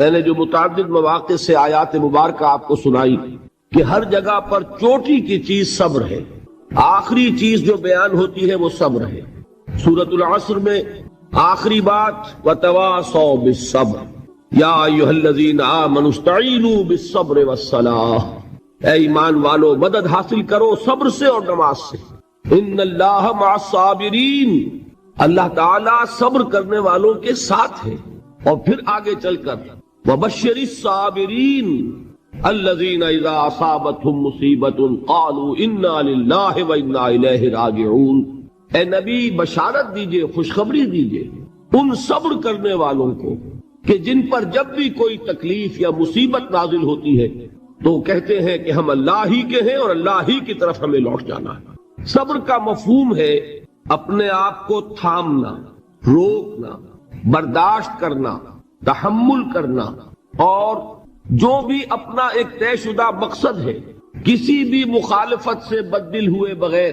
میں نے جو متعدد مواقع سے آیات مبارکہ آپ کو سنائی کہ ہر جگہ پر چوٹی کی چیز صبر ہے، آخری چیز جو بیان ہوتی ہے وہ صبر ہے۔ سورۃ العصر میں آخری بات وَتَوَاصَوْا بِالصَّبْرِ یا ایھا الذین آمنوا استعینوا بالصبر والصلاۃ، اے ایمان والو مدد حاصل کرو صبر سے اور نماز سے۔ ان اللہ مع الصابرین، اللہ تعالیٰ صبر کرنے والوں کے ساتھ ہے۔ اور پھر آگے چل کر وبشر الصابرین الذین اذا اصابتهم مصیبۃ قالوا انا للہ وانا الیہ راجعون، اے نبی بشارت دیجئے، خوشخبری دیجئے ان صبر کرنے والوں کو کہ جن پر جب بھی کوئی تکلیف یا مصیبت نازل ہوتی ہے تو کہتے ہیں کہ ہم اللہ ہی کے ہیں اور اللہ ہی کی طرف ہمیں لوٹ جانا ہے۔ صبر کا مفہوم ہے اپنے آپ کو تھامنا، روکنا، برداشت کرنا، تحمل کرنا، اور جو بھی اپنا ایک طے شدہ مقصد ہے کسی بھی مخالفت سے بددل ہوئے بغیر،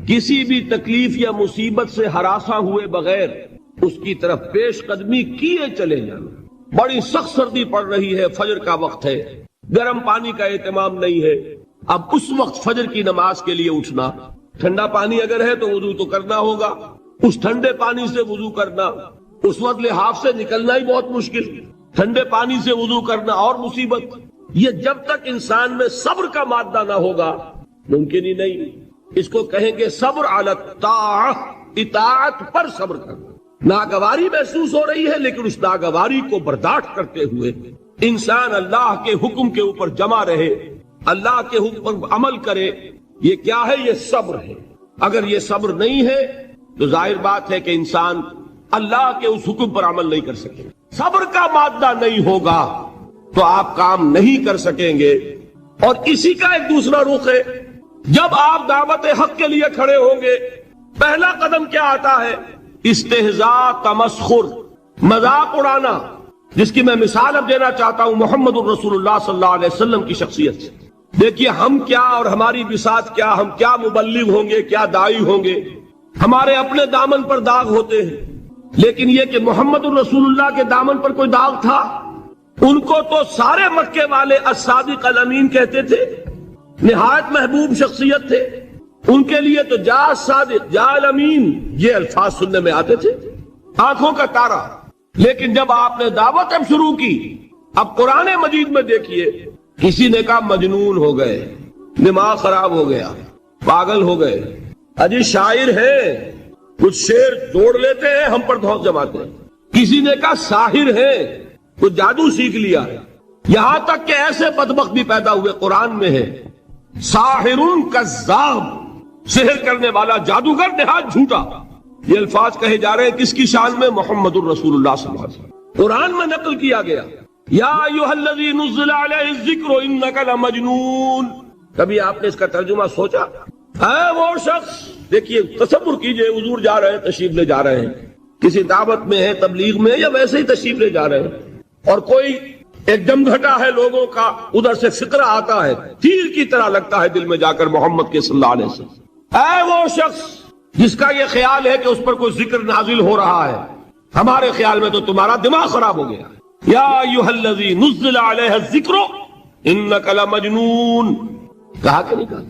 کسی بھی تکلیف یا مصیبت سے ہراساں ہوئے بغیر اس کی طرف پیش قدمی کیے چلے جانا۔ بڑی سخت سردی پڑ رہی ہے، فجر کا وقت ہے، گرم پانی کا اہتمام نہیں ہے، اب اس وقت فجر کی نماز کے لیے اٹھنا، ٹھنڈا پانی اگر ہے تو وضو تو کرنا ہوگا، اس ٹھنڈے پانی سے وضو کرنا، اس وقت لحاف سے نکلنا ہی بہت مشکل، ٹھنڈے پانی سے وضو کرنا اور مصیبت۔ یہ جب تک انسان میں صبر کا مادہ نہ ہوگا ممکن ہی نہیں۔ اس کو کہیں گے صبر علی الطاعہ، اطاعت پر صبر کرنا۔ ناگواری محسوس ہو رہی ہے لیکن اس ناگواری کو برداشت کرتے ہوئے انسان اللہ کے حکم کے اوپر جمع رہے، اللہ کے حکم پر عمل کرے۔ یہ کیا ہے؟ یہ صبر ہے۔ اگر یہ صبر نہیں ہے تو ظاہر بات ہے کہ انسان اللہ کے اس حکم پر عمل نہیں کر سکے۔ صبر کا مادہ نہیں ہوگا تو آپ کام نہیں کر سکیں گے۔ اور اسی کا ایک دوسرا رخ ہے، جب آپ دعوت حق کے لیے کھڑے ہوں گے پہلا قدم کیا آتا ہے؟ استہزاء، تمسخر، مذاق اڑانا، جس کی میں مثال اب دینا چاہتا ہوں محمد الرسول اللہ صلی اللہ علیہ وسلم کی شخصیت سے۔ دیکھیے ہم کیا اور ہماری بساط کیا، ہم کیا مبلغ ہوں گے، کیا داعی ہوں گے، ہمارے اپنے دامن پر داغ ہوتے ہیں، لیکن یہ کہ محمد الرسول اللہ کے دامن پر کوئی داغ تھا؟ ان کو تو سارے مکے والے الصادق الامین کہتے تھے، نہایت محبوب شخصیت تھے، ان کے لیے تو جا صادق جا الامین یہ الفاظ سننے میں آتے تھے، آنکھوں کا تارا۔ لیکن جب آپ نے دعوت اب شروع کی، اب قرآن مجید میں دیکھیے کسی نے کہا مجنون ہو گئے، دماغ خراب ہو گیا، پاگل ہو گئے، اجی شاعر ہے، کچھ شعر جوڑ لیتے ہیں ہم پر دھوس جماتے ہیں۔ کسی نے کہا ساحر ہے، کچھ جادو سیکھ لیا ہے، یہاں تک کہ ایسے بدبخت بھی پیدا ہوئے، قرآن میں ہے ساحرون کذاب، سحر کرنے والا جادوگر نہایت جھوٹا۔ یہ الفاظ کہے جا رہے ہیں کس کی شان میں؟ محمد الرسول اللہ صلی اللہ علیہ وسلم۔ قرآن میں نقل کیا گیا یا ایھا الذی نزل علیہ الذکر انک لمجنون۔ کبھی آپ نے اس کا ترجمہ سوچا؟ اے وہ شخص، دیکھیے تصور کیجئے حضور جا رہے ہیں، تشریف لے جا رہے ہیں، کسی دعوت میں ہے، تبلیغ میں، یا ویسے ہی تشریف لے جا رہے ہیں، اور کوئی ایک دم گھٹا ہے لوگوں کا، ادھر سے فقرہ آتا ہے، تیر کی طرح لگتا ہے دل میں جا کر محمد کے صلی اللہ علیہ وسلم۔ اے وہ شخص جس کا یہ خیال ہے کہ اس پر کوئی ذکر نازل ہو رہا ہے، ہمارے خیال میں تو تمہارا دماغ خراب ہو گیا۔ یا ایھا الذی نزل علیہ الذکر انک لمجنون، کہا کہ نہیں کہا؟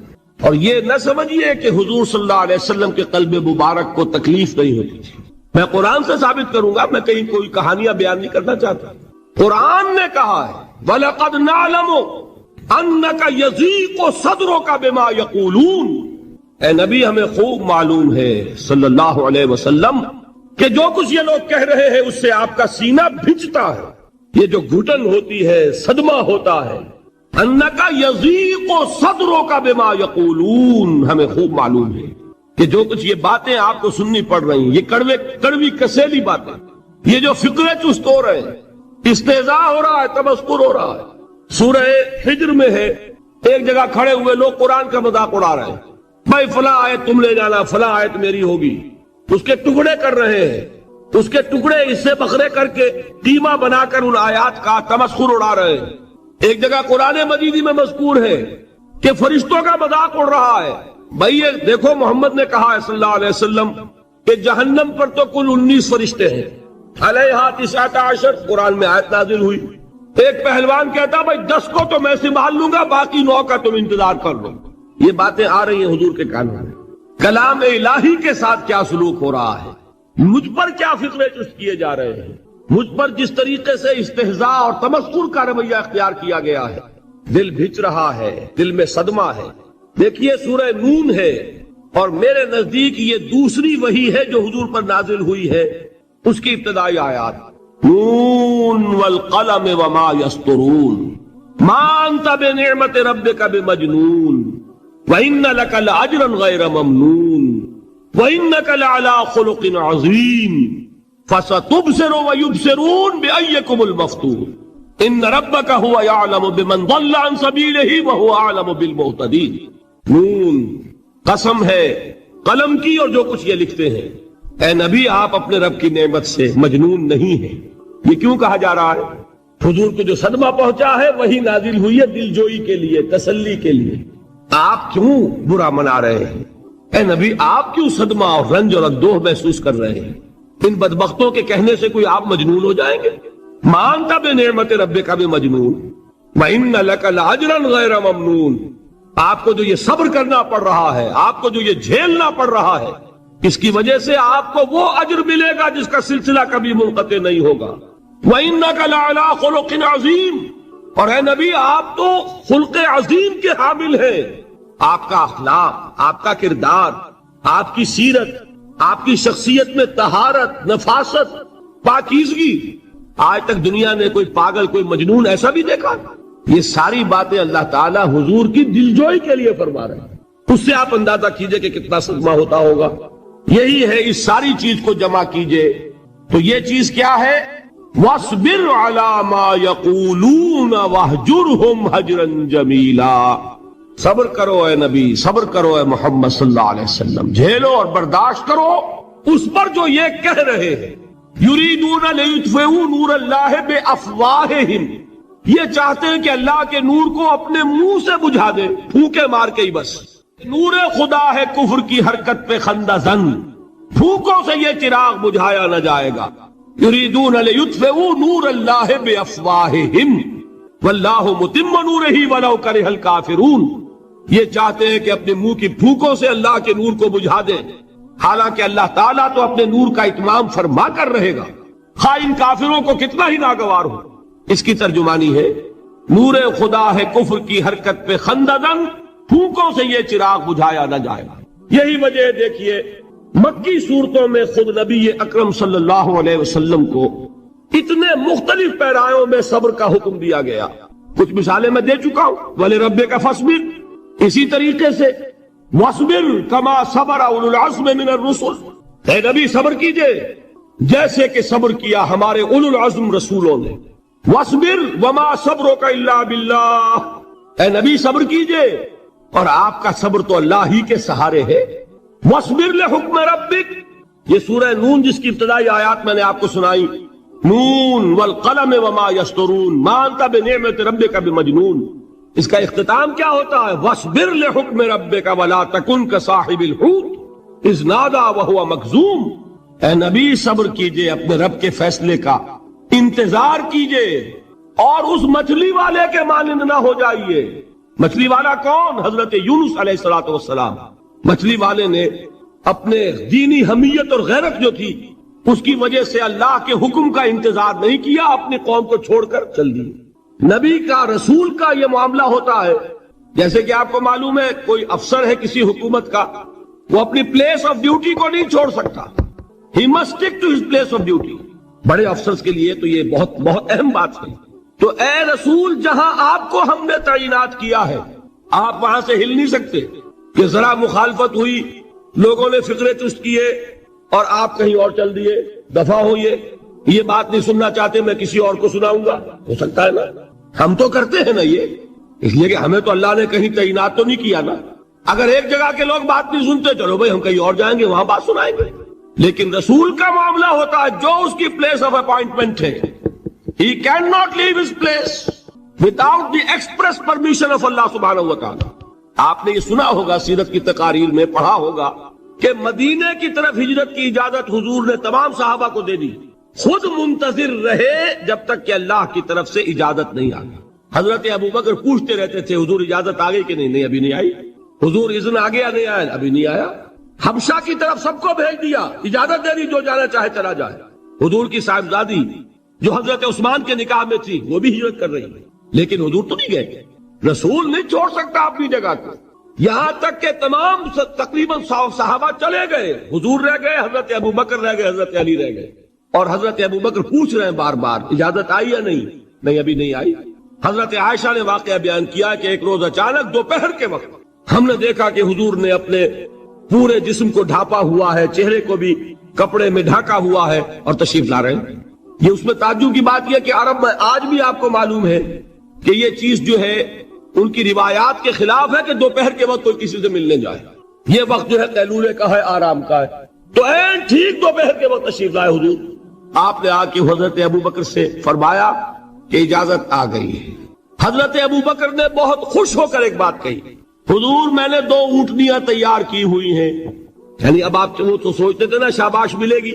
اور یہ نہ سمجھیے کہ حضور صلی اللہ علیہ وسلم کے قلب مبارک کو تکلیف نہیں ہوتی تھی۔ میں قرآن سے ثابت کروں گا، میں کہیں کوئی کہانیاں بیان نہیں کرنا چاہتا۔ قرآن نے کہا ہے وَلَقَدْ نَعْلَمُ أَنَّكَ يَضِيقُ صَدْرُكَ بِمَا يَقُولُونَ، اے نبی ہمیں خوب معلوم ہے صلی اللہ علیہ وسلم کہ جو کچھ یہ لوگ کہہ رہے ہیں اس سے آپ کا سینہ بھجتا ہے، یہ جو گھٹن ہوتی ہے، صدمہ ہوتا ہے۔ انکا یضیق صدرک بما یقولون، ہمیں خوب معلوم ہے کہ جو کچھ یہ باتیں آپ کو سننی پڑ رہی ہیں، یہ کڑوی کسیلی باتیں، یہ جو فکرے چست ہو رہے ہیں، استہزاء ہو رہا ہے، تمسخر ہو رہا ہے۔ سورہ حجر میں ہے، ایک جگہ کھڑے ہوئے لوگ قرآن کا مذاق اڑا رہے ہیں، بھائی فلاں آیت تم لے جانا، فلاں آیت میری ہوگی، اس کے ٹکڑے کر رہے ہیں، اس کے ٹکڑے حصے بکھرے کر کے قیمہ بنا کر ان آیات کا تمسخر اڑا رہے ہیں۔ ایک جگہ قرآن مجید میں مذکور ہے کہ فرشتوں کا مذاق اڑ رہا ہے۔ بھائی یہ دیکھو محمد نے کہا ہے صلی اللہ علیہ وسلم کہ جہنم پر تو کل 19 فرشتے ہیں، علیہا 19 قرآن میں آیت نازل ہوئی، ایک پہلوان کہتا بھائی 10 کو تو میں سنبھال لوں گا، باقی 9 کا تم انتظار کر لو۔ یہ باتیں آ رہی ہیں حضور کے کانوں میں۔ کلام الہی کے ساتھ کیا سلوک ہو رہا ہے، مجھ پر کیا فقرے چست کیے جا رہے ہیں، مجھ پر جس طریقے سے استہزاء اور تمسخر کا رویہ اختیار کیا گیا ہے، دل بھچ رہا ہے، دل میں صدمہ ہے۔ دیکھیے سورہ نون ہے، اور میرے نزدیک یہ دوسری وحی ہے جو حضور پر نازل ہوئی ہے، اس کی ابتدائی آیات، نون والقلم وما یسطرون ما انت بنعمت ربک بمجنون وان لک لاجرا غیر ممنون وانک لعلی خلق عظیم فستبصر ویبصرون بأیکم المفتون ان ربک هو یعلم بمن ضل عن سبیلہ وهو اعلم بالمہتدین۔ نون قسم ہے قلم کی اور جو کچھ یہ لکھتے ہیں۔ اے نبی آپ اپنے رب کی نعمت سے مجنون نہیں ہیں۔ یہ کیوں کہا جا رہا ہے؟ حضور کو جو صدمہ پہنچا ہے وہی نازل ہوئی ہے دل جوئی کے لیے، تسلی کے لیے۔ آپ کیوں برا منا رہے ہیں؟ اے نبی آپ کیوں صدمہ اور رنج اور اندوہ محسوس کر رہے ہیں؟ ان بدبختوں کے کہنے سے کوئی آپ مجنون ہو جائیں گے؟ مانتا بے نعمت ربک بمجنون وَإِنَّ لَكَ لَأَجْرًا غَيْرَ مَمْنُونَ۔ آپ کو جو یہ صبر کرنا پڑ رہا ہے، آپ کو جو یہ جھیلنا پڑ رہا ہے، اس کی وجہ سے آپ کو وہ اجر ملے گا جس کا سلسلہ کبھی منقطع نہیں ہوگا۔ وَإِنَّكَ لَعَلَىٰ خُلُقٍ عَظِيمٍ، اور اے نبی آپ تو خلق عظیم کے حامل ہیں۔ آپ کا اخلاق، آپ کا کردار، آپ کی سیرت، آپ کی شخصیت میں طہارت، نفاست، پاکیزگی، آج تک دنیا نے کوئی پاگل، کوئی مجنون ایسا بھی دیکھا؟ یہ ساری باتیں اللہ تعالیٰ حضور کی دلجوئی کے لیے فرما رہے ہیں۔ اس سے آپ اندازہ کیجئے کہ کتنا صدمہ ہوتا ہوگا۔ یہی ہے، اس ساری چیز کو جمع کیجئے تو یہ چیز کیا ہے؟ وَاصْبِرْ عَلَىٰ مَا يَقُولُونَ وَاهْجُرْهُمْ هَجْرًا جَمِيلًا۔ صبر کرو اے نبی، صبر کرو اے محمد صلی اللہ علیہ وسلم، جھیلو اور برداشت کرو اس پر جو یہ کہہ رہے ہیں۔ یریدون لیطفئوا نور اللہ بافواہہم، یہ چاہتے ہیں کہ اللہ کے نور کو اپنے منہ سے بجھا دے، پھونکے مار کے ہی بس۔ نور خدا ہے کفر کی حرکت پہ خندہ زن، پھونکوں سے یہ چراغ بجھایا نہ جائے گا۔ یریدون لیطفئوا نور اللہ بافواہہم واللہ متم نورہ ولو کرہ الکافرون، یہ چاہتے ہیں کہ اپنے منہ کی پھونکوں سے اللہ کے نور کو بجھا دیں، حالانکہ اللہ تعالیٰ تو اپنے نور کا اتمام فرما کر رہے گا، خواہ ان کافروں کو کتنا ہی ناگوار ہو۔ اس کی ترجمانی ہے نور خدا ہے کفر کی حرکت پہ خنددن، پھونکوں سے یہ چراغ بجھایا نہ جائے گا۔ یہی وجہ دیکھیے مکی صورتوں میں خود نبی اکرم صلی اللہ علیہ وسلم کو اتنے مختلف پیرایوں میں صبر کا حکم دیا گیا۔ کچھ مثالیں میں دے چکا ہوں، وَلِرَبِّكَ فَاصْبِرْ، اسی طریقے سے وَاصْبِرْ كَمَا صَبَرَ أُولُو الْعَزْمِ مِنَ الرُّسُلِ، اے نبی صبر کیجئے جیسے کہ صبر کیا ہمارے اولو العزم رسولوں نے۔ وَاصْبِرْ وَمَا صَبْرُكَ إِلَّا بِاللَّهِ، اے نبی صبر کیجئے اور آپ کا صبر تو اللہ ہی کے سہارے ہے۔ وَاصْبِرْ لِحُكْمِ رَبِّكَ، یہ سورہ نون جس کی ابتدائی آیات میں نے آپ کو سنائی، نون والقلم وما یسطرون ما انت بنعمت ربک بمجنون، اس کا اختتام کیا ہوتا ہے؟ وَاصْبِرْ لِحُكْمِ رَبِّكَ وَلَا تَكُنْ كَصَاحِبِ الْحُوتِ إِذْ نَادَىٰ وَهُوَ مَكْظُومٌ، اے نبی صبر کیجئے اپنے رب کے فیصلے کا، انتظار کیجئے اور اس مچھلی والے کے مانند نہ ہو جائیے۔ مچھلی والا کون؟ حضرت یونس علیہ السلام۔ مچھلی والے نے اپنے دینی حمیت اور غیرت جو تھی اس کی وجہ سے اللہ کے حکم کا انتظار نہیں کیا، اپنی قوم کو چھوڑ کر چل دی۔ نبی کا، رسول کا یہ معاملہ ہوتا ہے جیسے کہ آپ کو معلوم ہے کوئی افسر ہے کسی حکومت کا، وہ اپنی پلیس آف ڈیوٹی کو نہیں چھوڑ سکتا، he must stick to his place of duty. بڑے افسرز کے لیے تو یہ بہت بہت اہم بات ہے۔ تو اے رسول، جہاں آپ کو ہم نے تعینات کیا ہے آپ وہاں سے ہل نہیں سکتے کہ ذرا مخالفت ہوئی، لوگوں نے فکرے چست کیے اور آپ کہیں اور چل دیے، دفع ہوئیے، یہ بات نہیں سننا چاہتے میں کسی اور کو سناؤں گا، ہو سکتا ہے نا؟ ہم تو کرتے ہیں نا یہ، اس لیے کہ ہمیں تو اللہ نے کہیں تعینات تو نہیں کیا نا۔ اگر ایک جگہ کے لوگ بات نہیں سنتے، چلو بھائی ہم کہیں اور جائیں گے، وہاں بات سنائیں گے۔ لیکن رسول کا معاملہ ہوتا ہے جو اس کی پلیس آف اپائنٹمنٹ ہے، he cannot leave his place without the express permission of Allah subhanahu wa ta'ala۔ آپ نے یہ سنا ہوگا، سیرت کی تقاریر میں پڑھا ہوگا کہ مدینے کی طرف ہجرت کی اجازت حضور نے تمام صحابہ کو دے دی، خود منتظر رہے جب تک کہ اللہ کی طرف سے اجازت نہیں آ گئی۔ حضرت ابو بکر پوچھتے رہتے تھے حضور اجازت آ گئی کہ نہیں؟ نہیں ابھی نہیں آئی۔ حضور اذن آ گیا؟ نہیں آیا، ابھی نہیں آیا۔ حبشہ کی طرف سب کو بھیج دیا، اجازت دے دی جو جانا چاہے چلا جائے۔ حضور کی صاحبزادی جو حضرت عثمان کے نکاح میں تھی وہ بھی ہجرت کر رہی ہے، لیکن حضور تو نہیں گئے۔ رسول نہیں چھوڑ سکتا اپنی جگہ کو، یہاں تک کہ تمام تقریباً صحابہ چلے گئے، حضور رہ گئے، حضرت ابو بکر رہ گئے، حضرت علی رہ گئے، اور حضرت ابو بکر پوچھ رہے ہیں بار بار اجازت آئی یا نہیں؟ نہیں ابھی نہیں آئی۔ حضرت عائشہ نے واقعہ بیان کیا کہ ایک روز اچانک دوپہر کے وقت ہم نے دیکھا کہ حضور نے اپنے پورے جسم کو ڈھانپا ہوا ہے، چہرے کو بھی کپڑے میں ڈھانکا ہوا ہے اور تشریف لا رہے ہیں۔ یہ اس میں تعجب کی بات یہ کہ عرب میں آج بھی آپ کو معلوم ہے کہ یہ چیز جو ہے ان کی روایات کے خلاف ہے کہ دوپہر کے وقت کوئی کسی سے ملنے جائے۔ یہ وقت جو ہے قیلولے کا ہے، آرام کا ہے، تو این ٹھیک دوپہر کے وقت تشریف لائے حضور۔ آپ نے آ کے حضرت ابو بکر سے فرمایا کہ اجازت آ گئی ہے۔ حضرت ابو بکر نے بہت خوش ہو کر ایک بات کہی، حضور میں نے 2 اونٹنیاں تیار کی ہوئی ہیں۔ یعنی اب آپ وہ تو سوچتے تھے نا شاباش ملے گی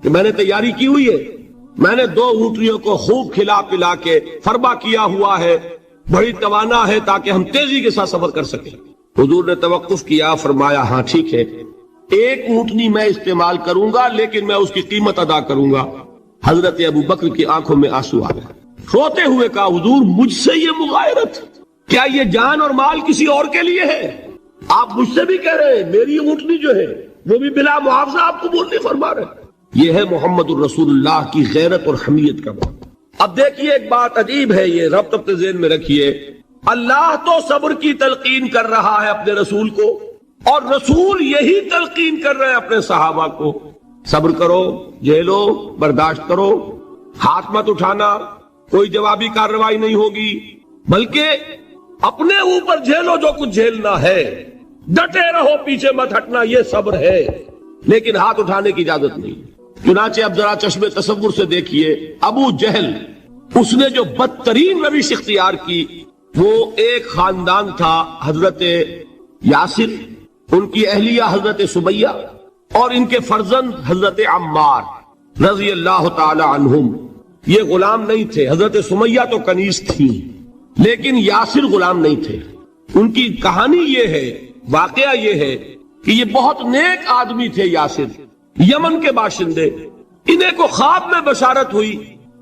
کہ میں نے تیاری کی ہوئی ہے، میں نے 2 اونٹنیوں کو خوب کھلا پلا کے فربا کیا ہوا ہے، بڑی توانا ہے تاکہ ہم تیزی کے ساتھ سفر کر سکیں۔ حضور نے توقف کیا، فرمایا ہاں ٹھیک ہے، 1 اونٹنی میں استعمال کروں گا لیکن میں اس کی قیمت ادا کروں گا۔ حضرت ابو بکر کی آنکھوں میں آنسو آ گئے، روتے ہوئے کہا حضور مجھ سے یہ مغایرت، کیا یہ جان اور مال کسی اور کے لیے ہے؟ آپ مجھ سے بھی کہہ رہے ہیں میری اونٹنی جو ہے وہ بھی بلا معاوضہ آپ کو بولنے فرما رہے ہیں۔ یہ ہے محمد الرسول اللہ کی غیرت اور حمیت کا بات۔ اب دیکھیے ایک بات عجیب ہے، یہ ربط اپنے ذہن میں رکھیے، اللہ تو صبر کی تلقین کر رہا ہے اپنے رسول کو، اور رسول یہی تلقین کر رہے ہیں اپنے صحابہ کو، صبر کرو، جھیلو، برداشت کرو، ہاتھ مت اٹھانا، کوئی جوابی کارروائی نہیں ہوگی، بلکہ اپنے اوپر جھیلو جو کچھ جھیلنا ہے، ڈٹے رہو، پیچھے مت ہٹنا، یہ صبر ہے، لیکن ہاتھ اٹھانے کی اجازت نہیں۔ چنانچہ اب ذرا چشم تصور سے دیکھیے، ابو جہل اس نے جو بدترین روش اختیار کی، وہ ایک خاندان تھا حضرت یاسر، ان کی اہلیہ حضرت سمیہ اور ان کے فرزند حضرت عمار رضی اللہ تعالی عنہم۔ یہ غلام نہیں تھے، حضرت سمیہ تو کنیز تھی لیکن یاسر غلام نہیں تھے۔ ان کی کہانی یہ ہے، واقعہ یہ ہے کہ یہ بہت نیک آدمی تھے یاسر، یمن کے باشندے۔ انہیں کو خواب میں بشارت ہوئی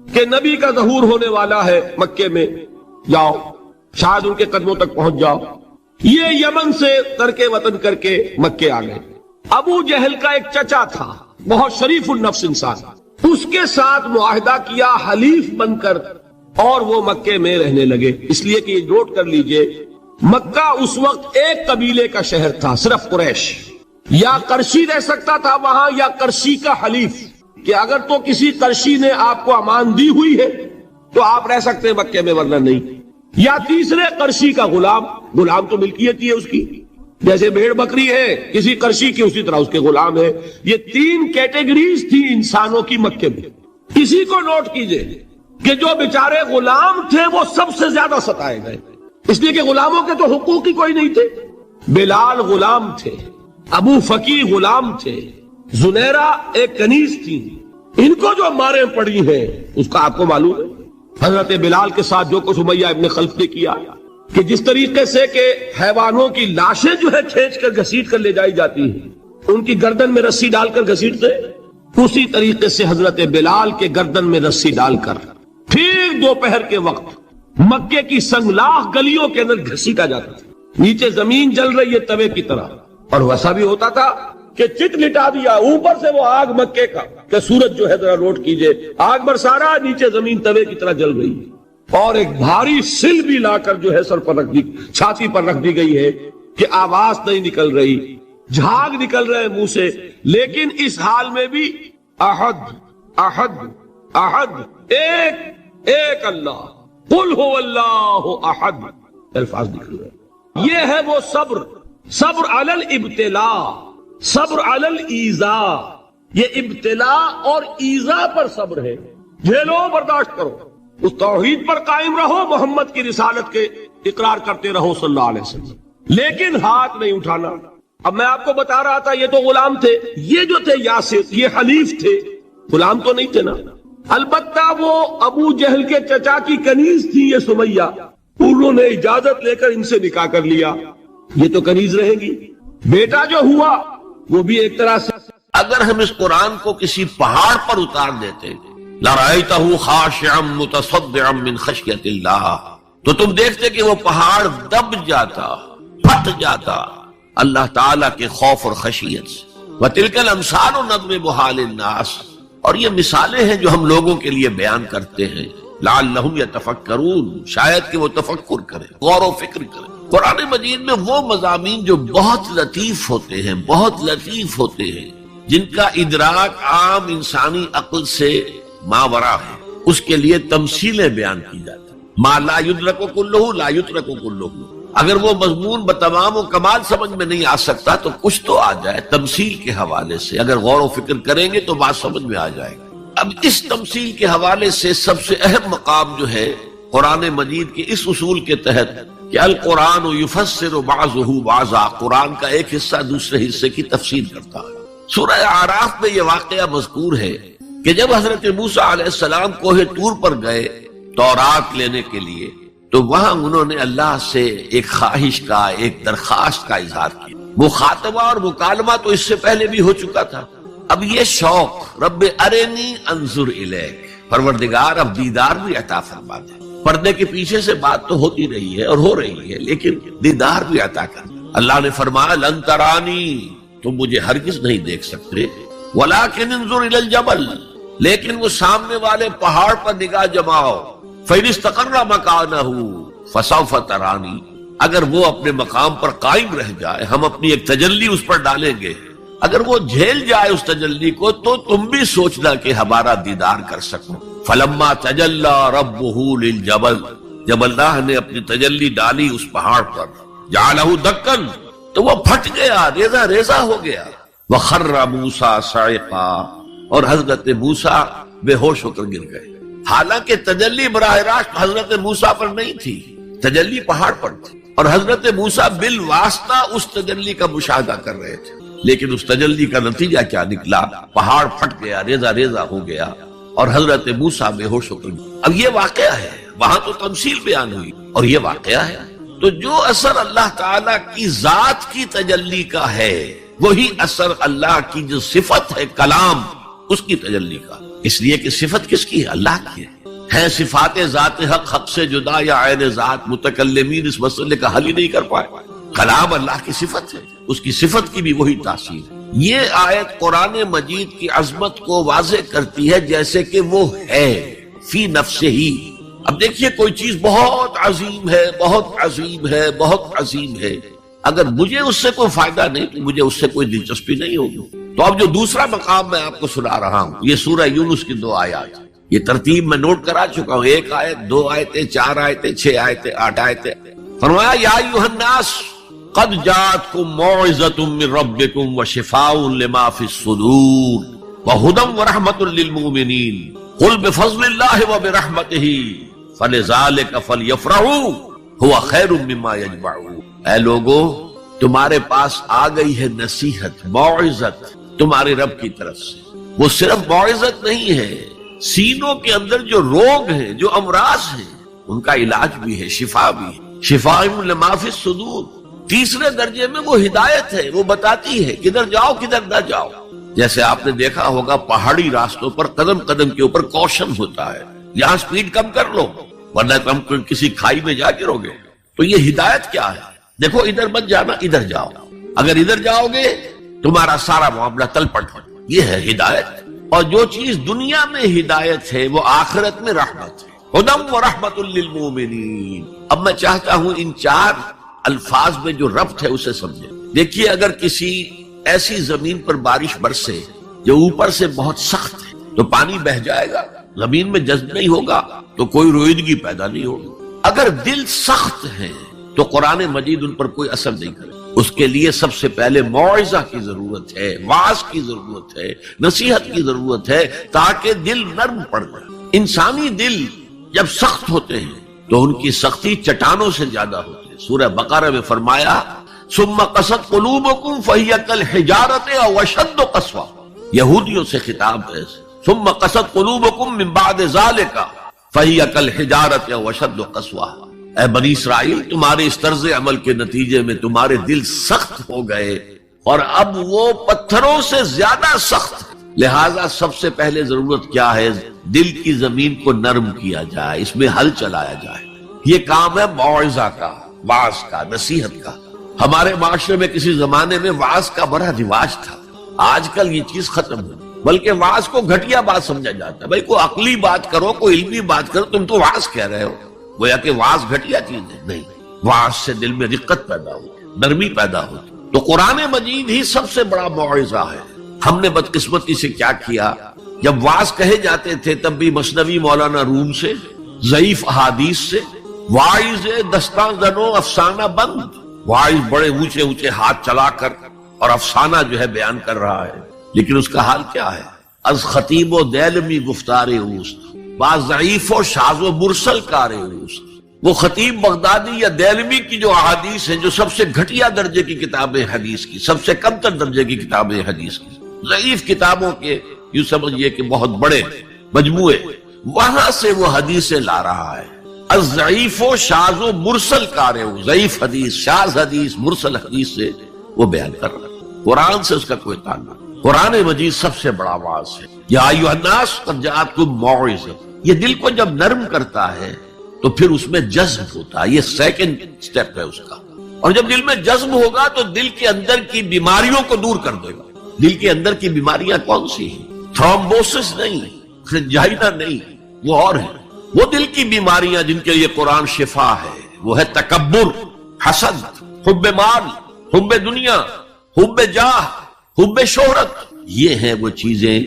کہ نبی کا ظہور ہونے والا ہے مکے میں، جاؤ شاید ان کے قدموں تک پہنچ جاؤ۔ یہ یمن سے ترک وطن کر کے مکے آ گئے۔ ابو جہل کا ایک چچا تھا، بہت شریف النفس انسان، اس کے ساتھ معاہدہ کیا حلیف بن کر، اور وہ مکے میں رہنے لگے۔ اس لیے کہ یہ نوٹ کر لیجئے، مکہ اس وقت ایک قبیلے کا شہر تھا، صرف قریش، یا قرشی رہ سکتا تھا وہاں یا قرشی کا حلیف، کہ اگر تو کسی قرشی نے آپ کو امان دی ہوئی ہے تو آپ رہ سکتے ہیں مکے میں، ورنہ نہیں، یا تیسرے قرشی کا غلام، غلام تو ملکیت ہی ہے اس کی، جیسے بھیڑ بکری ہے کسی قرشی کی اسی طرح اس کے غلام ہے۔ یہ 3 کیٹیگریز تھی انسانوں کی مکے میں۔ اسی کو نوٹ کیجئے کہ جو بیچارے غلام تھے وہ سب سے زیادہ ستائے گئے، اس لیے کہ غلاموں کے تو حقوق ہی کوئی نہیں تھے۔ بلال غلام تھے، ابو فقی غلام تھے، زنیرہ ایک کنیز تھی، ان کو جو ماریں پڑی ہیں اس کا آپ کو معلوم ہے۔ حضرت بلال کے ساتھ جو کچھ امیہ ابن خلف نے کیا، کہ جس طریقے سے کہ حیوانوں کی لاشیں جو ہے کھینچ کر گھسیٹ کر لے جائی جاتی ہیں، ان کی گردن میں رسی ڈال کر گھسیٹتے، اسی طریقے سے حضرت بلال کے گردن میں رسی ڈال کر ٹھیک دوپہر کے وقت مکے کی سنگلاخ گلیوں کے اندر گھسیٹا جاتا تھا۔ نیچے زمین جل رہی ہے توے کی طرح، اور ویسا بھی ہوتا تھا کہ چت لٹا دیا، اوپر سے وہ آگ مکے کا کہ سورج جو ہے ذرا نوٹ کیجئے، آگ برسا رہا، نیچے زمین توے کی طرح جل رہی ہے، اور ایک بھاری سل بھی لا کر جو ہے سر پر رکھ دی، چھاتی پر رکھ دی گئی ہے کہ آواز نہیں نکل رہی، جھاگ نکل رہے منہ سے، لیکن اس حال میں بھی احد احد احد، ایک اللہ، قل هو اللہ احد، الفاظ نکل رہے۔ یہ ہے وہ صبر، صبر علی الابتلاء، صبر علی الایذاء، یہ ابتلاء اور ایذاء پر صبر ہے۔ جھیلو، برداشت کرو، اس توحید پر قائم رہو، محمد کی رسالت کے اقرار کرتے رہو صلی اللہ علیہ وسلم، لیکن ہاتھ نہیں اٹھانا۔ اب میں آپ کو بتا رہا تھا یہ تو غلام تھے، یہ جو تھے یاسر یہ حلیف تھے، غلام تو نہیں تھے نا۔ البتہ وہ ابو جہل کے چچا کی کنیز تھی یہ سمیہ، انہوں نے اجازت لے کر ان سے نکاح کر لیا، یہ تو کنیز رہے گی۔ بیٹا جو ہوا وہ بھی ایک طرح سے، اگر ہم اس قرآن کو کسی پہاڑ پر اتار دیتے لَرَأَيْتَهُ خَاشِعًا مُتَصَدِّعًا مِّنْ خَشْيَةِ اللَّهِ، تو تم دیکھتے کہ وہ پہاڑ دب جاتا، پھٹ جاتا اللہ تعالیٰ کے خوف اور خشیت سے۔ وَتِلْكَ الْأَمْثَالُ نَضْرِبُهَا لِلنَّاسِ، اور یہ مثالیں ہیں جو ہم لوگوں کے لیے بیان کرتے ہیں، لعلہم یتفکرون، شاید کہ وہ تفکر کریں، غور و فکر کریں۔ قرآن مجید میں وہ مضامین جو بہت لطیف ہوتے ہیں، بہت لطیف ہوتے ہیں، جن کا ادراک عام انسانی عقل سے ماورا ہے، اس کے لیے تمثیلیں بیان کی جاتی ہیں۔ ما لا یدرک کلہ لا یترک کلہ، اگر وہ مضمون بتمام و کمال سمجھ میں نہیں آ سکتا تو کچھ تو آ جائے تمثیل کے حوالے سے، اگر غور و فکر کریں گے تو بات سمجھ میں آ جائے گی۔ اب اس تمثیل کے حوالے سے سب سے اہم مقام جو ہے قرآن مجید کے اس اصول کے تحت کہ القرآن یفسر بعضہ بعضا، قرآن کا ایک حصہ دوسرے حصے کی تفسیر کرتا ہے۔ سورہ اعراف میں یہ واقعہ مذکور ہے کہ جب حضرت موسیٰ علیہ السلام کوہ طور پر گئے تورات لینے کے لیے، تو وہاں انہوں نے اللہ سے ایک خواہش کا، ایک درخواست کا اظہار کیا۔ مخاطبہ اور مکالمہ تو اس سے پہلے بھی ہو چکا تھا، اب یہ شوق رب ارنی انظر الیک، پروردگار اب دیدار بھی عطا فرما دے۔ پردے کے پیچھے سے بات تو ہوتی رہی ہے اور ہو رہی ہے، لیکن دیدار بھی عطا کر۔ اللہ نے فرمایا لن ترانی، تم مجھے ہرگز نہیں دیکھ سکتے، ولکن انظر الی الجبل، لیکن وہ سامنے والے پہاڑ پر نگاہ جماؤ، فإن استقر مکانہ فسوف ترانی، اگر وہ اپنے مقام پر قائم رہ جائے، ہم اپنی ایک تجلی اس پر ڈالیں گے، اگر وہ جھیل جائے اس تجلی کو تو تم بھی سوچنا کہ ہمارا دیدار کر سکو۔ فلما تجلی ربہ للجبل، جب اللہ نے اپنی تجلی ڈالی اس پہاڑ پر، جعلہ دکن، تو وہ پھٹ گیا، ریزہ ریزہ ہو گیا۔ وخر موسیٰ صعقا، اور حضرت موسیٰ بے ہوش ہو کر گر گئے۔ حالانکہ تجلی براہ راست حضرت موسیٰ پر نہیں تھی، تجلی پہاڑ پر تھی، اور حضرت موسیٰ بالواسطہ اس تجلی کا مشاہدہ کر رہے تھے، لیکن اس تجلی کا نتیجہ کیا نکلا؟ پہاڑ پھٹ گیا، ریزہ ریزہ ہو گیا، اور حضرت موسیٰ بے ہوش ہو کر گئے۔ اب یہ واقعہ ہے، وہاں تو تمثیل بیان ہوئی اور یہ واقعہ ہے۔ تو جو اثر اللہ تعالیٰ کی ذات کی تجلی کا ہے، وہی اثر اللہ کی جو صفت ہے کلام، اس کی تجلی کا، اس لیے کہ صفت کس کی ہے؟ اللہ کی ہے۔ صفات ذات حق، حق سے جدا یا عین ذات، متکلمین اس مسئلے کا حل ہی نہیں کر پائے۔ کلام اللہ کی صفت ہے، اس کی صفت کی بھی وہی تاثیر ہے۔ یہ آیت قرآن مجید کی عظمت کو واضح کرتی ہے جیسے کہ وہ ہے فی نفسہ ہی۔ اب دیکھیے کوئی چیز بہت عظیم ہے، بہت عظیم ہے، بہت عظیم ہے، اگر مجھے اس سے کوئی فائدہ نہیں تو مجھے اس سے کوئی دلچسپی نہیں ہوگی۔ تو اب جو دوسرا مقام میں آپ کو سنا رہا ہوں، یہ سورہ یونس کی 2 آیات، یہ ترتیب میں نوٹ کرا چکا ہوں، 1 آیت، 2 آیتیں، 4 آیتیں، 6 آیتیں، 8 آیتیں۔ فرمایا یا ایھا الناس قد جاءتکم موعظۃ من ربکم وشفاء لما فی الصدور وہدی ورحمۃ للمؤمنین قل بفضل اللہ وبرحمتہ فلذلک فلیفرحوا هو خیر مما یجمعون۔ اے لوگو، تمہارے پاس آ گئی ہے نصیحت، موعظت تمہارے رب کی طرف سے۔ وہ صرف موعظت نہیں ہے، سینوں کے اندر جو روگ ہیں، جو امراض ہیں، ان کا علاج بھی ہے، شفا بھی ہے، شفاء لما فی الصدور۔ تیسرے درجے میں وہ ہدایت ہے، وہ بتاتی ہے کدھر جاؤ کدھر نہ جاؤ۔ جیسے آپ نے دیکھا ہوگا پہاڑی راستوں پر قدم قدم کے اوپر کوشن ہوتا ہے، یہاں سپیڈ کم کر لو ورنہ تم کسی کھائی میں جا گرو گے۔ تو یہ ہدایت کیا ہے؟ دیکھو ادھر مت جانا، ادھر جاؤ، اگر ادھر جاؤ گے تمہارا سارا معاملہ تل پٹ ہو۔ یہ ہے ہدایت۔ اور جو چیز دنیا میں ہدایت ہے وہ آخرت میں رحمت ہے، ہدی ورحمۃ للمؤمنین۔ اب میں چاہتا ہوں ان 4 الفاظ میں جو ربط ہے اسے سمجھیں۔ دیکھیے اگر کسی ایسی زمین پر بارش برسے جو اوپر سے بہت سخت ہے تو پانی بہہ جائے گا، زمین میں جذب نہیں ہوگا تو کوئی رویدگی پیدا نہیں ہوگی۔ اگر دل سخت ہے تو قرآن مجید ان پر کوئی اثر نہیں کرے۔ اس کے لیے سب سے پہلے موعظہ کی ضرورت ہے، واعظ کی ضرورت ہے، نصیحت کی ضرورت ہے، تاکہ دل نرم پڑ جائے۔ انسانی دل جب سخت ہوتے ہیں تو ان کی سختی چٹانوں سے زیادہ ہوتی ہے۔ سورہ بقرہ میں فرمایا ثم قست قلوبکم فہی کالحجارۃ او اشد قسوہ۔ یہودیوں سے خطاب ہے، ثم قست قلوبکم من بعد ذلک فہی کالحجارۃ او اشد قسوہ. اے بنی اسرائیل، تمہارے اس طرز عمل کے نتیجے میں تمہارے دل سخت ہو گئے اور اب وہ پتھروں سے زیادہ سخت. لہذا سب سے پہلے ضرورت کیا ہے؟ دل کی زمین کو نرم کیا جائے، اس میں ہل چلایا جائے. یہ کام ہے موعظہ کا، وعظ کا، نصیحت کا. ہمارے معاشرے میں کسی زمانے میں وعظ کا بڑا رواج تھا. آج کل یہ چیز ختم ہو، بلکہ وعظ کو گھٹیا بات سمجھا جاتا ہے. بھائی کوئی عقلی بات کرو، کوئی علمی بات کرو، تم تو وعظ کہہ رہے ہو. گویا کہ وعظ گھٹیا چیز ہے. نہیں، وعظ سے دل میں رقت پیدا ہوتی، نرمی پیدا ہوتی. تو قرآن مجید ہی سب سے بڑا موعظہ ہے. ہم نے بدقسمتی سے کیا کیا، جب وعظ کہے جاتے تھے تب بھی مثنوی مولانا روم سے، ضعیف احادیث سے، واعظ دستان زنو افسانہ بند. واعظ بڑے اونچے اونچے ہاتھ چلا کر اور افسانہ جو ہے بیان کر رہا ہے، لیکن اس کا حال کیا ہے؟ از خطیب و دیلمی گفتار اوست، با ضعیف و شاذ و مرسل کار اوست. وہ خطیب بغدادی یا دیلمی کی جو احادیث ہیں، جو سب سے گھٹیا درجے کی کتابیں حدیث کی، سب سے کم تر درجے کی کتابیں حدیث کی، ضعیف کتابوں کے یوں سمجھئے کہ بہت بڑے مجموعے، وہاں سے وہ حدیثیں لا رہا ہے. الضعیف و شاذ و مرسل کارے، ضعیف حدیث، شاذ حدیث، مرسل حدیث سے وہ بیان کر رہا ہے. قرآن سے اس کا کوئی تعلق. قرآن مجید سب سے بڑا واعظ ہے. یا ایھا الناس قد جاءتکم موعظہ. یہ دل کو جب نرم کرتا ہے تو پھر اس میں جذب ہوتا ہے. یہ سیکنڈ سٹیپ ہے اس کا. اور جب دل میں جذب ہوگا تو دل کے اندر کی بیماریوں کو دور کر دے گا. دل کے اندر کی بیماریاں کون سی ہیں؟ تھرومبوسس نہیں، انجائنا نہیں، وہ اور ہیں. وہ دل کی بیماریاں جن کے لیے قرآن شفا ہے، وہ ہے تکبر، حسد، حب مال، حب دنیا، حب جاہ، حب شہرت. یہ ہیں وہ چیزیں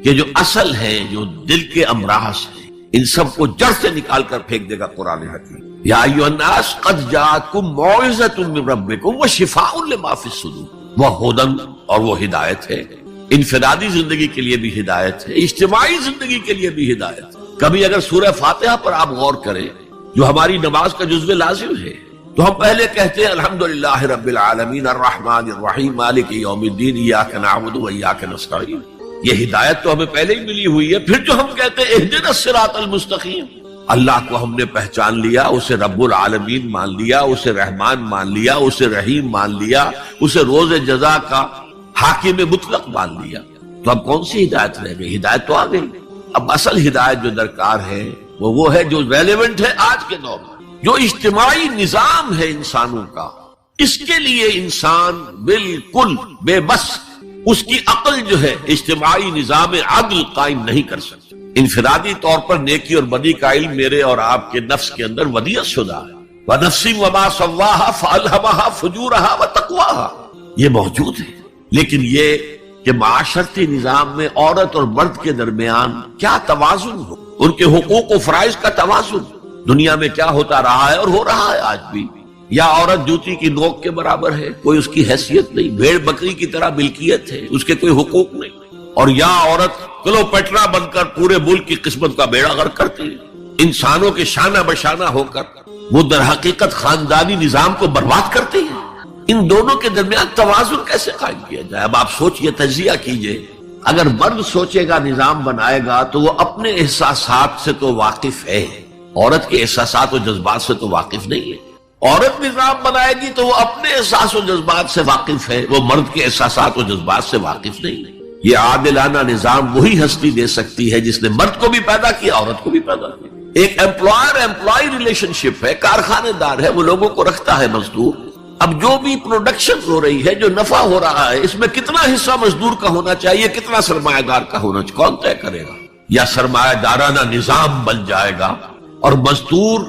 کہ جو اصل ہیں، جو دل کے امراض ہیں. ان سب کو جڑ سے نکال کر پھینک دے گا قرآن حکیم. یا ایھا الناس قد جاءتکم موعظۃ من ربکم وشفاء لما فی الصدور. وہ ہدن، اور وہ ہدایت ہے. انفرادی زندگی کے لیے بھی ہدایت ہے، اجتماعی زندگی کے لیے بھی ہدایت ہے. کبھی اگر سورہ فاتحہ پر آپ غور کریں، جو ہماری نماز کا جزو لازم ہے، تو ہم پہلے کہتے ہیں الحمدللہ رب العالمین الرحمن الرحیم مالک یوم الدین ایاک نعبد و ایاک نستعین. یہ ہدایت تو ہمیں پہلے ہی ملی ہوئی ہے. پھر جو ہم کہتے ہیں اہدنا الصراط المستقیم، اللہ کو ہم نے پہچان لیا، اسے رب العالمین مان لیا، اسے رحمان مان لیا، اسے رحیم مان لیا، اسے روز جزا کا حاکم مطلق مان لیا. تو اب کون سی ہدایت رہ گئی؟ ہدایت تو آ گئی. اب اصل ہدایت جو درکار ہے وہ ہے جو ریلیونٹ ہے آج کے دور میں، جو اجتماعی نظام ہے انسانوں کا. اس کے لیے انسان بالکل بے بس، اس کی عقل جو ہے اجتماعی نظام عدل قائم نہیں کر سکتی. انفرادی طور پر نیکی اور بدی کا علم میرے اور آپ کے نفس کے اندر ودیعت شدہ ہے. وَنَفْسٍ وَمَا سَوَّاهَا فَأَلْهَمَهَا فُجُورَهَا وَتَقْوَاهَا. یہ موجود ہے، لیکن یہ کہ معاشرتی نظام میں عورت اور مرد کے درمیان کیا توازن ہو، ان کے حقوق و فرائض کا توازن. دنیا میں کیا ہوتا رہا ہے اور ہو رہا ہے آج بھی. یا عورت جوتی کی نوک کے برابر ہے، کوئی اس کی حیثیت نہیں، بھیڑ بکری کی طرح ملکیت ہے، اس کے کوئی حقوق نہیں. اور یا عورت کلوپیٹرا بن کر پورے ملک کی قسمت کا بیڑا غرق کرتی ہے. انسانوں کے شانہ بشانہ ہو کر وہ در حقیقت خاندانی نظام کو برباد کرتی ہے. ان دونوں کے درمیان توازن کیسے قائم کیا جائے؟ اب آپ سوچئے، تجزیہ کیجئے. اگر مرد سوچے گا، نظام بنائے گا، تو وہ اپنے احساسات سے تو واقف ہے، عورت کے احساسات و جذبات سے تو واقف نہیں ہے. عورت نظام بنائے گی تو وہ اپنے احساس و جذبات سے واقف ہے، وہ مرد کے احساسات و جذبات سے واقف نہیں ہے. یہ عادلانہ نظام وہی ہستی دے سکتی ہے جس نے مرد کو بھی پیدا کیا، عورت کو بھی پیدا کیا. ایک ایمپلائر ایمپلائی ریلیشن شپ ہے، کارخانے دار ہے، وہ لوگوں کو رکھتا ہے مزدور. اب جو بھی پروڈکشن ہو رہی ہے، جو نفع ہو رہا ہے، اس میں کتنا حصہ مزدور کا ہونا چاہیے، کتنا سرمایہ دار کا ہونا چاہیے، کون طے کرے گا؟ یا سرمایہ دارانہ نظام بن جائے گا اور مزدور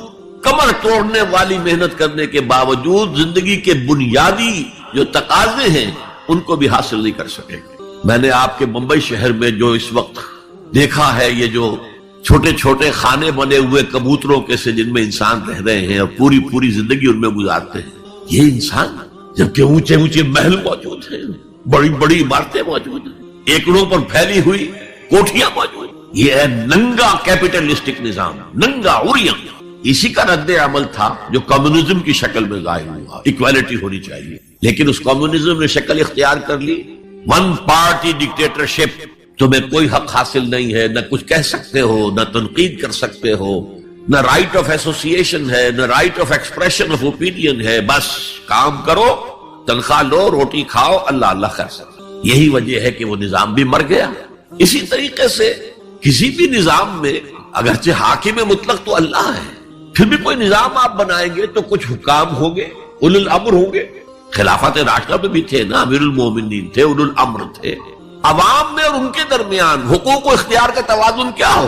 کمر توڑنے والی محنت کرنے کے باوجود زندگی کے بنیادی جو تقاضے ہیں ان کو بھی حاصل نہیں کر سکے گا. میں نے آپ کے ممبئی شہر میں جو اس وقت دیکھا ہے، یہ جو چھوٹے چھوٹے خانے بنے ہوئے کبوتروں کے سے جن میں انسان رہ رہے ہیں اور پوری زندگی ان میں گزارتے ہیں. یہ انسان، جبکہ اونچے اونچے محل موجود ہیں، بڑی بڑی عمارتیں موجود ہیں، ایکڑوں پر پھیلی ہوئی کوٹھیاں موجود ہیں. یہ ہے ننگا کیپٹلسٹک نظام، ننگا اوریم. اسی کا رد عمل تھا جو کمیونزم کی شکل میں ظاہر ہوا. ایکویلٹی ہونی چاہیے، لیکن اس کمیونزم نے شکل اختیار کر لی ون پارٹی ڈکٹیٹرشپ. تمہیں کوئی حق حاصل نہیں ہے، نہ کچھ کہہ سکتے ہو، نہ تنقید کر سکتے ہو، نہ رائٹ آف ایسوسیشن ہے، نہ right of expression of opinion ہے. بس کام کرو، تنخواہ لو، روٹی کھاؤ، اللہ اللہ خیر سکتا. یہی وجہ ہے کہ وہ نظام بھی مر گیا. اسی طریقے سے کسی بھی نظام میں اگرچہ حاکم مطلق تو اللہ ہے، پھر بھی کوئی نظام آپ بنائیں گے تو کچھ حکام ہوں گے، اولو الامر ہوں گے. خلافت راشدہ میں بھی تھے نا، امیر المومنین تھے، اولو الامر تھے. عوام میں اور ان کے درمیان حقوق و اختیار کا توازن کیا ہو،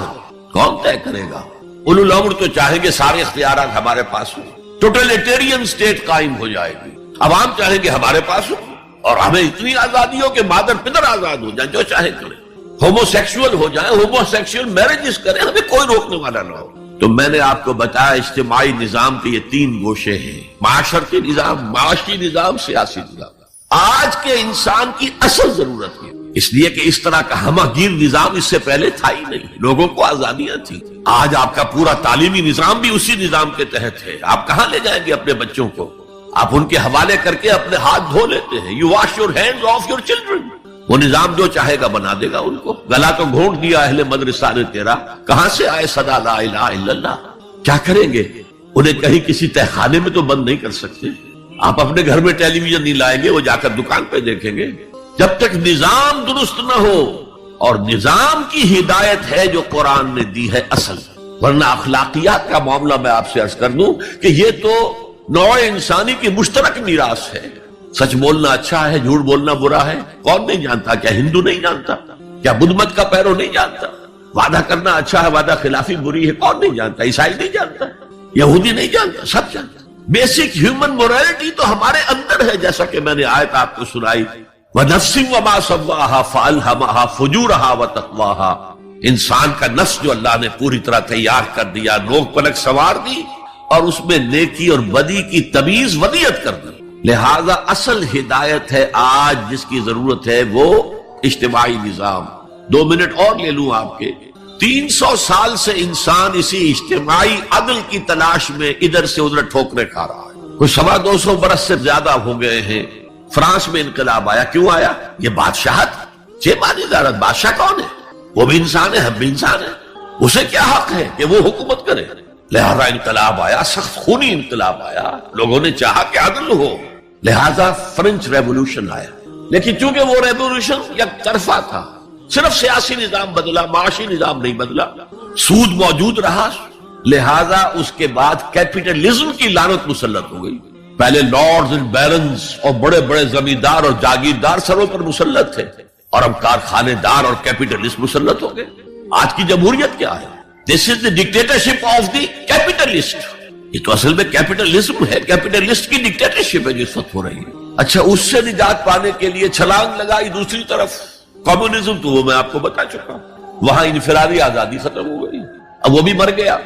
کون طے کرے گا؟ اولو الامر تو چاہیں گے سارے اختیارات ہمارے پاس ہوں، ٹوٹلیٹیرین سٹیٹ قائم ہو جائے گی. عوام چاہیں گے ہمارے پاس ہو اور ہمیں اتنی آزادی ہو کہ مادر پدر آزاد ہو جائیں، جو چاہے کریں. ہومو سیکسول ہو جائیں، ہومو سیکسول میرجز کریں، ہمیں کوئی روکنے والا نہ ہو. تو میں نے آپ کو بتایا اجتماعی نظام کے یہ 3 گوشے ہیں: معاشرتی نظام، معاشی نظام، سیاسی نظام. آج کے انسان کی اصل ضرورت ہے، اس لیے کہ اس طرح کا ہمہ گیر نظام اس سے پہلے تھا ہی نہیں. لوگوں کو آزادیاں تھیں. آج آپ کا پورا تعلیمی نظام بھی اسی نظام کے تحت ہے. آپ کہاں لے جائیں گے اپنے بچوں کو؟ آپ ان کے حوالے کر کے اپنے ہاتھ دھو لیتے ہیں. You wash your hands of your children. وہ نظام جو چاہے گا بنا دے گا ان کو. گلا تو گھونٹ دیا اہل مدرسہ نے تیرا، کہاں سے آئے صدا لا الہ الا اللہ؟ کیا کریں گے؟ انہیں کہیں کسی تہخانے میں تو بند نہیں کر سکتے. آپ اپنے گھر میں ٹیلی ویژن نہیں لائیں گے، وہ جا کر دکان پہ دیکھیں گے. جب تک نظام درست نہ ہو، اور نظام کی ہدایت ہے جو قرآن نے دی ہے اصل، ورنہ اخلاقیات کا معاملہ میں آپ سے عرض کر دوں کہ یہ تو نوع انسانی کی مشترک میراث ہے. سچ بولنا اچھا ہے، جھوٹ بولنا برا ہے، کون نہیں جانتا؟ کیا ہندو نہیں جانتا؟ کیا بدھ مت کا پیرو نہیں جانتا؟ وعدہ کرنا اچھا ہے، وعدہ خلافی بری ہے، کون نہیں جانتا؟ عیسائی نہیں جانتا، یہودی نہیں جانتا، سب جانتا. بیسک ہیومن مورالٹی تو ہمارے اندر ہے، جیسا کہ میں نے آیت آپ کو سنائی، وَنَفْسٍ وَمَا سَوَّاهَا فَأَلْهَمَهَا فُجُورَهَا وَتَقْوَاهَا. انسان کا نفس جو اللہ نے پوری طرح تیار کر دیا، نوک پلک سنوار دی، اور اس میں نیکی اور بدی کی تمیز ودیت کر دی. لہذا اصل ہدایت ہے آج جس کی ضرورت ہے وہ اجتماعی نظام. 2 منٹ اور لے لوں آپ کے. 300 سال سے انسان اسی اجتماعی عدل کی تلاش میں ادھر سے ادھر ٹھوکرے کھا رہا ہے. کوئی 250 برس سے زیادہ ہو گئے ہیں. فرانس میں انقلاب آیا، کیوں آیا؟ یہ بادشاہت، چیمانی ادارت. بادشاہ کون ہے؟ وہ بھی انسان ہے، ہم بھی انسان ہیں. اسے کیا حق ہے کہ وہ حکومت کرے؟ لہذا انقلاب آیا، سخت خونی انقلاب آیا. لوگوں نے چاہا کہ عدل ہو، لہذا فرنچ ریولوشن آیا. لیکن چونکہ وہ ریولوشن یک طرفہ تھا، صرف سیاسی نظام بدلا، معاشی نظام نہیں بدلا. سود موجود رہا، لہذا اس کے بعد کیپٹلزم کی لعنت مسلط ہو گئی. پہلے لارڈز اینڈ بیرنز اور بڑے بڑے زمیندار اور جاگیردار سروں پر مسلط تھے، اور اب کارخانے دار اور کیپٹلسٹ مسلط ہو گئے. آج کی جمہوریت کیا ہے؟ دس از دی ڈکٹیٹرشپ آف دی کیپٹلسٹ. یہ تو اصل میں کیپٹلزم ہے، کیپٹلسٹ کی ڈکٹیٹرشپ ہے جو اس وقت ہو رہی ہے. اچھا، اس سے نجات پانے کے لیے چھلانگ لگائی دوسری طرف کمیونزم، تو وہ میں آپ کو بتا چکا ہوں. وہاں انفرادی آزادی ختم ہو گئی، اب وہ بھی مر گیا.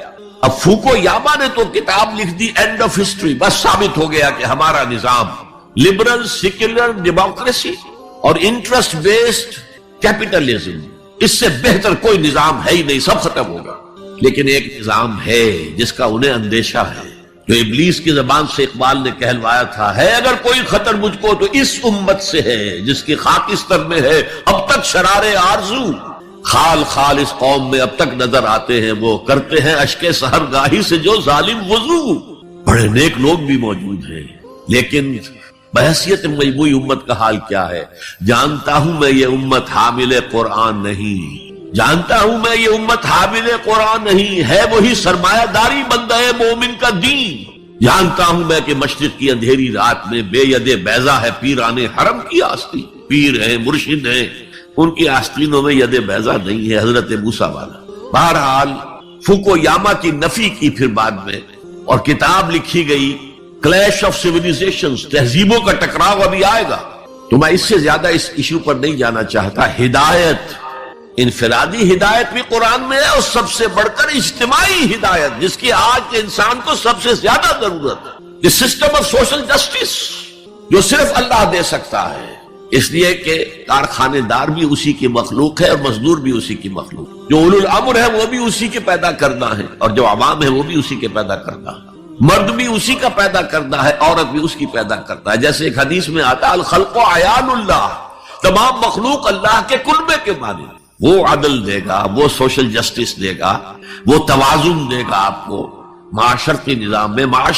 اب فوکو یاما نے تو کتاب لکھ دی اینڈ آف ہسٹری. بس ثابت ہو گیا کہ ہمارا نظام لبرل سیکولر ڈیموکریسی اور انٹرسٹ بیسڈ کیپٹلزم، اس سے بہتر کوئی نظام ہے ہی نہیں، سب ختم ہوگا. لیکن ایک نظام ہے جس کا انہیں اندیشہ ہے، جو ابلیس کی زبان سے اقبال نے کہلوایا تھا، ہے اگر کوئی خطر مجھ کو تو اس امت سے ہے جس کی خاکستر میں ہے اب تک شرارے آرزو. خال خال اس قوم میں اب تک نظر آتے ہیں، وہ کرتے ہیں اشک سحر گاہی سے جو ظالم وضو. بڑے نیک لوگ بھی موجود ہیں، لیکن بحیثیت مجموعی امت کا حال کیا ہے؟ جانتا ہوں میں یہ امت حامل قرآن نہیں، جانتا ہوں میں یہ امت حامل قرآن نہیں، ہے وہی سرمایہ داری بندہ مومن کا دین. جانتا ہوں میں کہ مشرق کی اندھیری رات میں بے ید بیضا ہے پیرانے حرم کی آستین. پیر ہیں، مرشد ہیں، ان کی آستینوں میں ید بیضا نہیں ہے، حضرت موسیٰ والا. بہرحال فوکو یاما کی نفی کی پھر بعد میں، اور کتاب لکھی گئی کلیش آف سیویلائزیشنز، تہذیبوں کا ٹکراؤ ابھی آئے گا. تو میں اس سے زیادہ اس ایشو پر نہیں جانا چاہتا. ہدایت، انفرادی ہدایت بھی قرآن میں ہے، اور سب سے بڑھ کر اجتماعی ہدایت جس کی آج کے انسان کو سب سے زیادہ ضرورت ہے. یہ سسٹم آف سوشل جسٹس جو صرف اللہ دے سکتا ہے، اس لیے کہ کارخانے دار بھی اسی کی مخلوق ہے اور مزدور بھی اسی کی مخلوق. جو اولو الامر ہے وہ بھی اسی کے پیدا کرنا ہے، اور جو عوام ہے وہ بھی اسی کے پیدا کرنا ہے. مرد بھی اسی کا پیدا کرنا ہے، عورت بھی اس کی پیدا کرتا ہے. جیسے ایک حدیث میں آتا الخلق عیان اللہ، تمام مخلوق اللہ کے کلبے کے معنی. وہ عدل دے گا، وہ سوشل جسٹس دے گا، وہ توازن دے گا آپ کو معاشرتی نظام میں۔